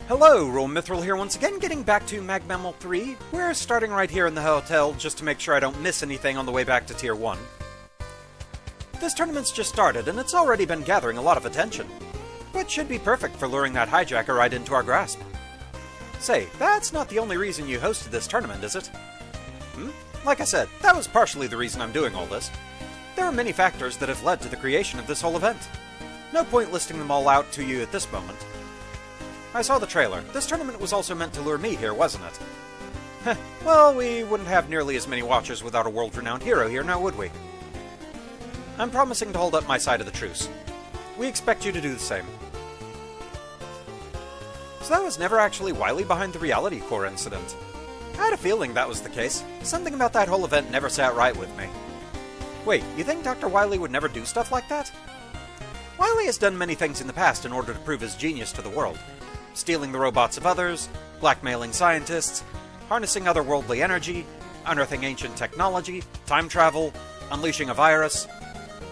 Hello, RoahmMythril here once again, getting back to Mammal 3. We're starting right here in the hotel just to make sure I don't miss anything on the way back to Tier 1. This tournament's just started, and it's already been gathering a lot of attention. Which should be perfect for luring that hijacker right into our grasp. Say, that's not the only reason you hosted this tournament, is it? Like I said, that was partially the reason I'm doing all this. There are many factors that have led to the creation of this whole event. No point listing them all out to you at this moment. I saw the trailer. This tournament was also meant to lure me here, wasn't it? Heh, well, we wouldn't have nearly as many watchers without a world-renowned hero here, now would we? I'm promising to hold up my side of the truce. We expect you to do the same. So that was never actually Wily behind the reality core incident. I had a feeling that was the case. Something about that whole event never sat right with me. Wait, you think Dr. Wily would never do stuff like that? Wily has done many things in the past in order to prove his genius to the world. Stealing the robots of others, blackmailing scientists, harnessing otherworldly energy, unearthing ancient technology, time travel, unleashing a virus.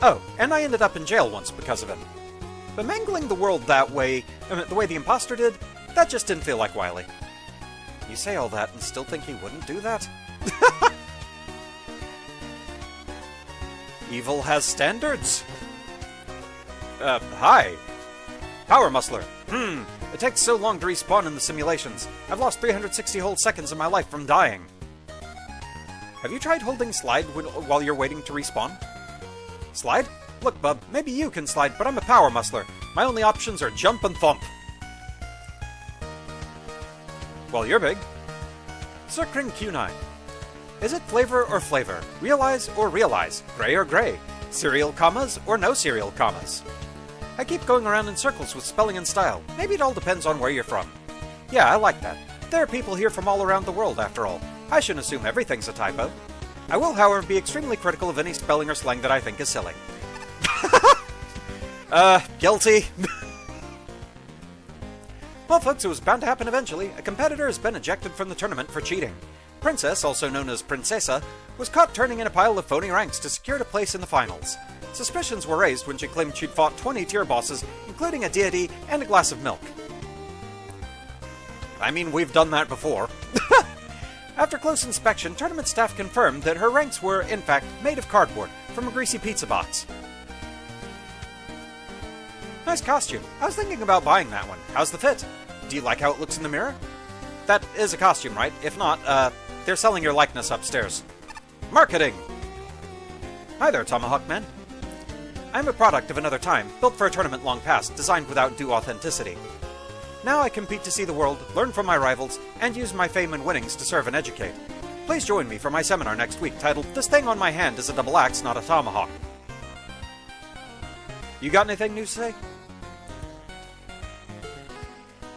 Oh, and I ended up in jail once because of it. But mangling the world that way, the way the imposter did, that just didn't feel like Wily. You say all that and still think he wouldn't do that? Evil has standards. Hi. Power Muscler. It takes so long to respawn in the simulations. I've lost 360 whole seconds of my life from dying. Have you tried holding slide while you're waiting to respawn? Slide? Look, bub, maybe you can slide, but I'm a Power Muscler. My only options are jump and thump. Well, you're big. Circring Q9. Is it flavor or flavor? Realize or realize? Gray or gray? Serial commas or no serial commas? I keep going around in circles with spelling and style. Maybe it all depends on where you're from. Yeah, I like that. There are people here from all around the world, after all. I shouldn't assume everything's a typo. I will, however, be extremely critical of any spelling or slang that I think is silly. Guilty. Well, folks, it was bound to happen eventually. A competitor has been ejected from the tournament for cheating. Princess, also known as Princesa, was caught turning in a pile of phony ranks to secure a place in the finals. Suspicions were raised when she claimed she'd fought 20 tier bosses, including a deity and a glass of milk. I mean, we've done that before. After close inspection, tournament staff confirmed that her ranks were, in fact, made of cardboard from a greasy pizza box. Nice costume. I was thinking about buying that one. How's the fit? Do you like how it looks in the mirror? That is a costume, right? If not, they're selling your likeness upstairs. Marketing! Hi there, Tomahawk Man. I'm a product of another time, built for a tournament long past, designed without due authenticity. Now I compete to see the world, learn from my rivals, and use my fame and winnings to serve and educate. Please join me for my seminar next week titled, "This Thing on My Hand is a Double Axe, Not a Tomahawk." You got anything new to say?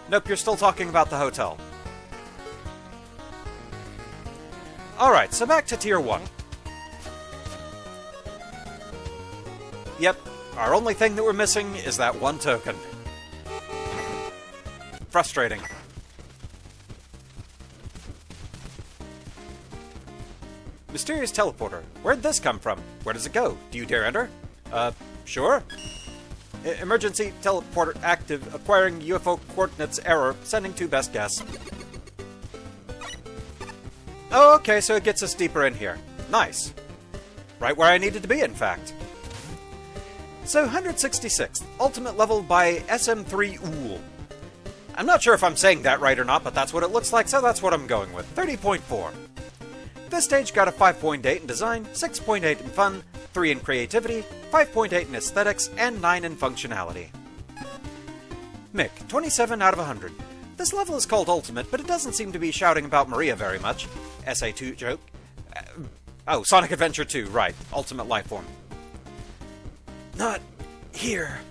Nope, you're still talking about the hotel. Alright, so back to Tier 1. Yep, our only thing that we're missing is that one token. Frustrating. Mysterious teleporter. Where'd this come from? Where does it go? Do you dare enter? Sure. Emergency teleporter active, acquiring UFO coordinates error, sending to best guess. Oh, okay, so it gets us deeper in here. Nice. Right where I needed to be, in fact. So, 166th, ultimate level by SM3 Ool. I'm not sure if I'm saying that right or not, but that's what it looks like, so that's what I'm going with. 30.4. This stage got a 5.8 in design, 6.8 in fun, 3 in creativity, 5.8 in aesthetics, and 9 in functionality. Mick, 27 out of 100. This level is called Ultimate, but it doesn't seem to be shouting about Maria very much. SA2 joke. Oh, Sonic Adventure 2, right. Ultimate Lifeform. Not here.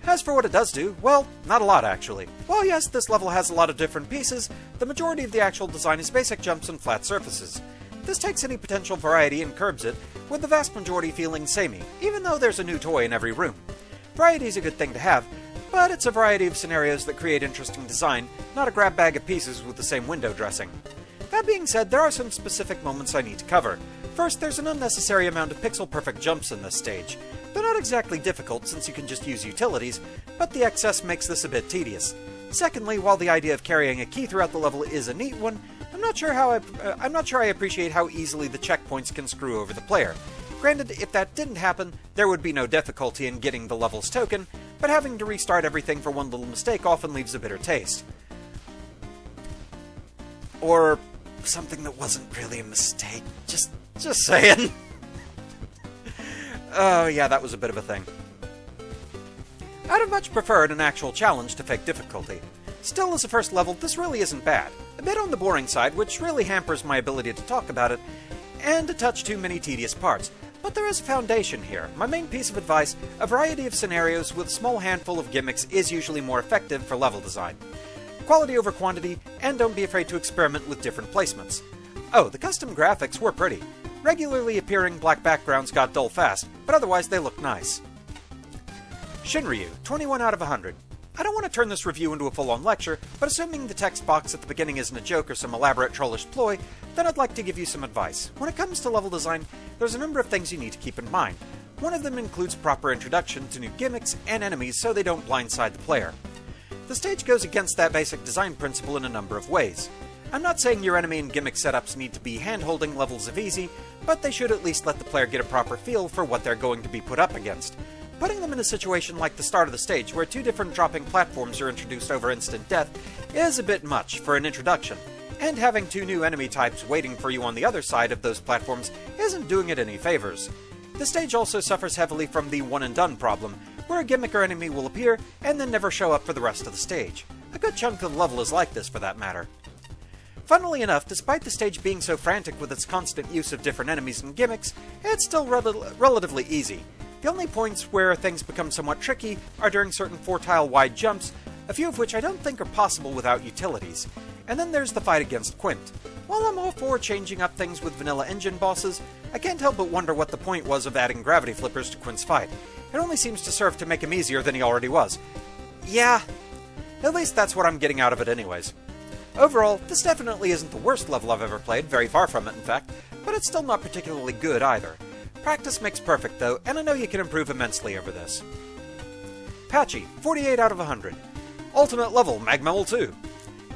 As for what it does do, well, not a lot actually. While yes, this level has a lot of different pieces, the majority of the actual design is basic jumps and flat surfaces. This takes any potential variety and curbs it, with the vast majority feeling samey, even though there's a new toy in every room. Variety is a good thing to have, but it's a variety of scenarios that create interesting design, not a grab bag of pieces with the same window dressing. That being said, there are some specific moments I need to cover. First, there's an unnecessary amount of pixel-perfect jumps in this stage. They're not exactly difficult since you can just use utilities, but the excess makes this a bit tedious. Secondly, while the idea of carrying a key throughout the level is a neat one, I'm not sure I appreciate how easily the checkpoints can screw over the player. Granted, if that didn't happen, there would be no difficulty in getting the level's token, but having to restart everything for one little mistake often leaves a bitter taste. Or something that wasn't really a mistake. Just saying. Oh yeah, that was a bit of a thing. I'd have much preferred an actual challenge to fake difficulty. Still, as a first level, this really isn't bad. A bit on the boring side, which really hampers my ability to talk about it, and a touch too many tedious parts. But there is a foundation here. My main piece of advice, a variety of scenarios with a small handful of gimmicks is usually more effective for level design. Quality over quantity, and don't be afraid to experiment with different placements. Oh, the custom graphics were pretty. Regularly appearing black backgrounds got dull fast, but otherwise they look nice. Shinryu, 21 out of 100. I don't want to turn this review into a full-on lecture, but assuming the text box at the beginning isn't a joke or some elaborate trollish ploy, then I'd like to give you some advice. When it comes to level design, there's a number of things you need to keep in mind. One of them includes proper introduction to new gimmicks and enemies so they don't blindside the player. The stage goes against that basic design principle in a number of ways. I'm not saying your enemy and gimmick setups need to be hand-holding levels of easy, but they should at least let the player get a proper feel for what they're going to be put up against. Putting them in a situation like the start of the stage, where two different dropping platforms are introduced over instant death, is a bit much for an introduction, and having two new enemy types waiting for you on the other side of those platforms isn't doing it any favors. The stage also suffers heavily from the one-and-done problem, where a gimmick or enemy will appear and then never show up for the rest of the stage. A good chunk of the level is like this, for that matter. Funnily enough, despite the stage being so frantic with its constant use of different enemies and gimmicks, it's still relatively easy. The only points where things become somewhat tricky are during certain 4-tile wide jumps, a few of which I don't think are possible without utilities. And then there's the fight against Quint. While I'm all for changing up things with vanilla engine bosses, I can't help but wonder what the point was of adding gravity flippers to Quint's fight. It only seems to serve to make him easier than he already was. Yeah, at least that's what I'm getting out of it anyways. Overall, this definitely isn't the worst level I've ever played, very far from it in fact, but it's still not particularly good either. Practice makes perfect though, and I know you can improve immensely over this. Patchy, 48 out of 100. Ultimate level, Magmel 2.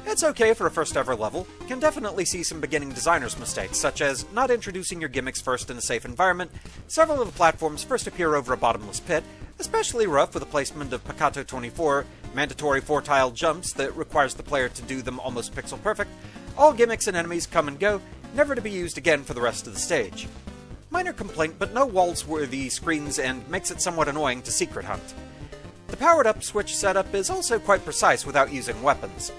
It's okay for a first ever level, can definitely see some beginning designer's mistakes, such as not introducing your gimmicks first in a safe environment, several of the platforms first appear over a bottomless pit, especially rough with the placement of Pakato 24, mandatory 4-tile jumps that requires the player to do them almost pixel perfect, all gimmicks and enemies come and go, never to be used again for the rest of the stage. Minor complaint, but no walls-worthy screens and makes it somewhat annoying to secret hunt. The powered-up switch setup is also quite precise without using weapons.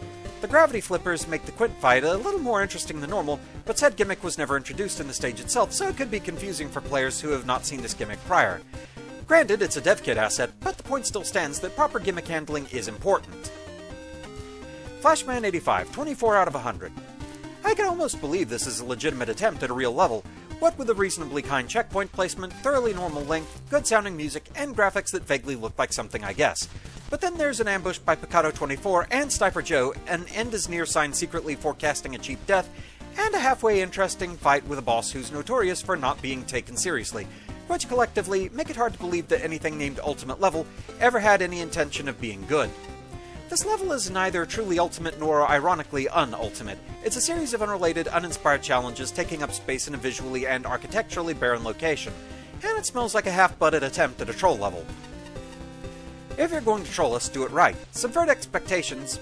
The gravity flippers make the Quint fight a little more interesting than normal, but said gimmick was never introduced in the stage itself, so it could be confusing for players who have not seen this gimmick prior. Granted, it's a dev kit asset, but the point still stands that proper gimmick handling is important. Flashman85, 24 out of 100. I can almost believe this is a legitimate attempt at a real level, what with a reasonably kind checkpoint placement, thoroughly normal length, good sounding music, and graphics that vaguely look like something I guess. But then there's an ambush by Pakato 24 and Sniper Joe, an end is near sign secretly forecasting a cheap death, and a halfway interesting fight with a boss who's notorious for not being taken seriously, which collectively make it hard to believe that anything named Ultimate Level ever had any intention of being good. This level is neither truly ultimate nor ironically unultimate. It's a series of unrelated, uninspired challenges taking up space in a visually and architecturally barren location, and it smells like a half-butted attempt at a troll level. If you're going to troll us, do it right. Subvert expectations,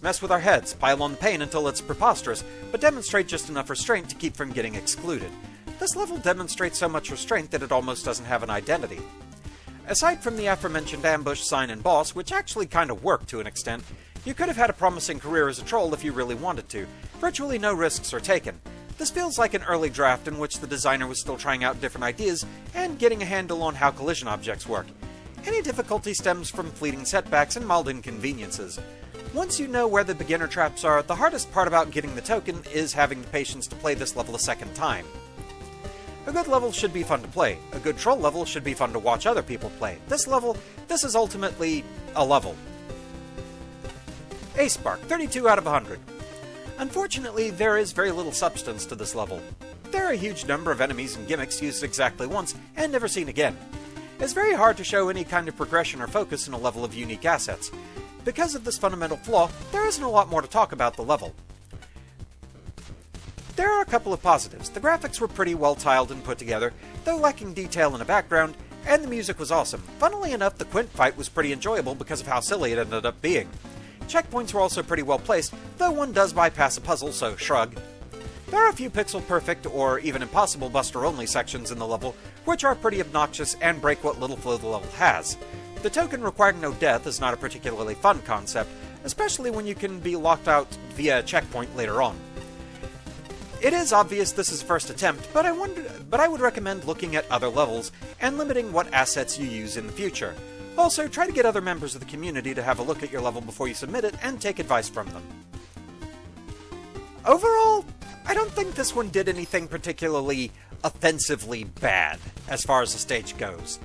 mess with our heads, pile on the pain until it's preposterous, but demonstrate just enough restraint to keep from getting excluded. This level demonstrates so much restraint that it almost doesn't have an identity. Aside from the aforementioned ambush, sign, and boss, which actually kind of worked to an extent, you could have had a promising career as a troll if you really wanted to. Virtually no risks are taken. This feels like an early draft in which the designer was still trying out different ideas and getting a handle on how collision objects work. Any difficulty stems from fleeting setbacks and mild inconveniences. Once you know where the beginner traps are, the hardest part about getting the token is having the patience to play this level a second time. A good level should be fun to play. A good troll level should be fun to watch other people play. This is ultimately a level. Spark, 32 out of 100. Unfortunately, there is very little substance to this level. There are a huge number of enemies and gimmicks used exactly once and never seen again. it's very hard to show any kind of progression or focus in a level of unique assets. Because of this fundamental flaw, there isn't a lot more to talk about the level. There are a couple of positives. The graphics were pretty well tiled and put together, though lacking detail in the background, and the music was awesome. Funnily enough, the Quint fight was pretty enjoyable because of how silly it ended up being. Checkpoints were also pretty well placed, though one does bypass a puzzle, so shrug. There are a few pixel-perfect or even impossible buster-only sections in the level, which are pretty obnoxious and break what little flow the level has. The token requiring no death is not a particularly fun concept, especially when you can be locked out via a checkpoint later on. It is obvious this is a first attempt, but I would recommend looking at other levels and limiting what assets you use in the future. Also, try to get other members of the community to have a look at your level before you submit it and take advice from them. Overall, I don't think this one did anything particularly offensively bad as far as the stage goes.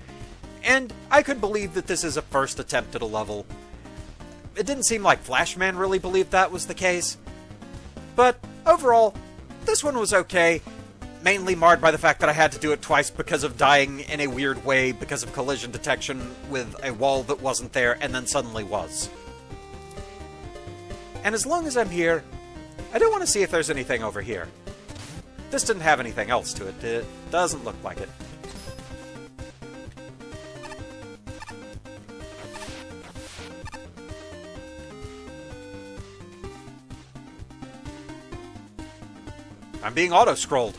And I could believe that this is a first attempt at a level. It didn't seem like Flashman really believed that was the case. But overall, this one was okay, mainly marred by the fact that I had to do it twice because of dying in a weird way because of collision detection with a wall that wasn't there and then suddenly was. And as long as I'm here, I do want to see if there's anything over here. This didn't have anything else to it. It doesn't look like it. I'm being auto-scrolled.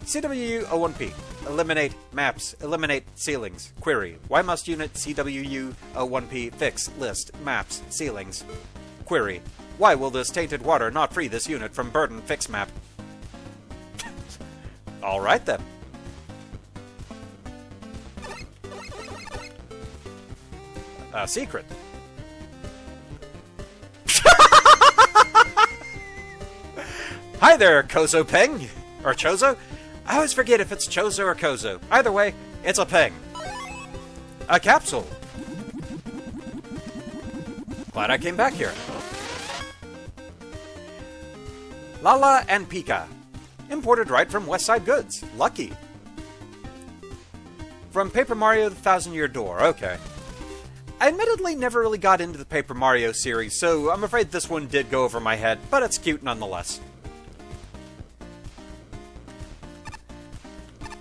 CWU-01P. Eliminate maps. Eliminate ceilings. Query. Why must unit CWU-01P fix list maps ceilings? Query. Why will this tainted water not free this unit from burden fix map? Alright then. A secret. Hi there, Kozo Peng! Or Chozo? I always forget if it's Chozo or Kozo. Either way, it's a Peng. A capsule. Glad I came back here. Lala and Pika. Imported right from Westside Goods. Lucky. From Paper Mario The Thousand Year Door. Okay. I admittedly never really got into the Paper Mario series, so I'm afraid this one did go over my head, but it's cute nonetheless.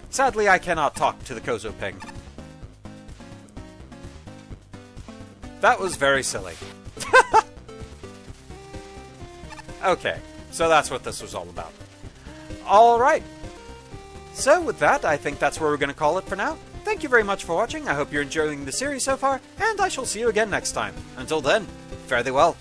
Sadly, I cannot talk to the Kozo Ping. That was very silly. Okay, so that's what this was all about. Alright. So with that, I think that's where we're going to call it for now. Thank you very much for watching, I hope you're enjoying the series so far, and I shall see you again next time. Until then, fare thee well.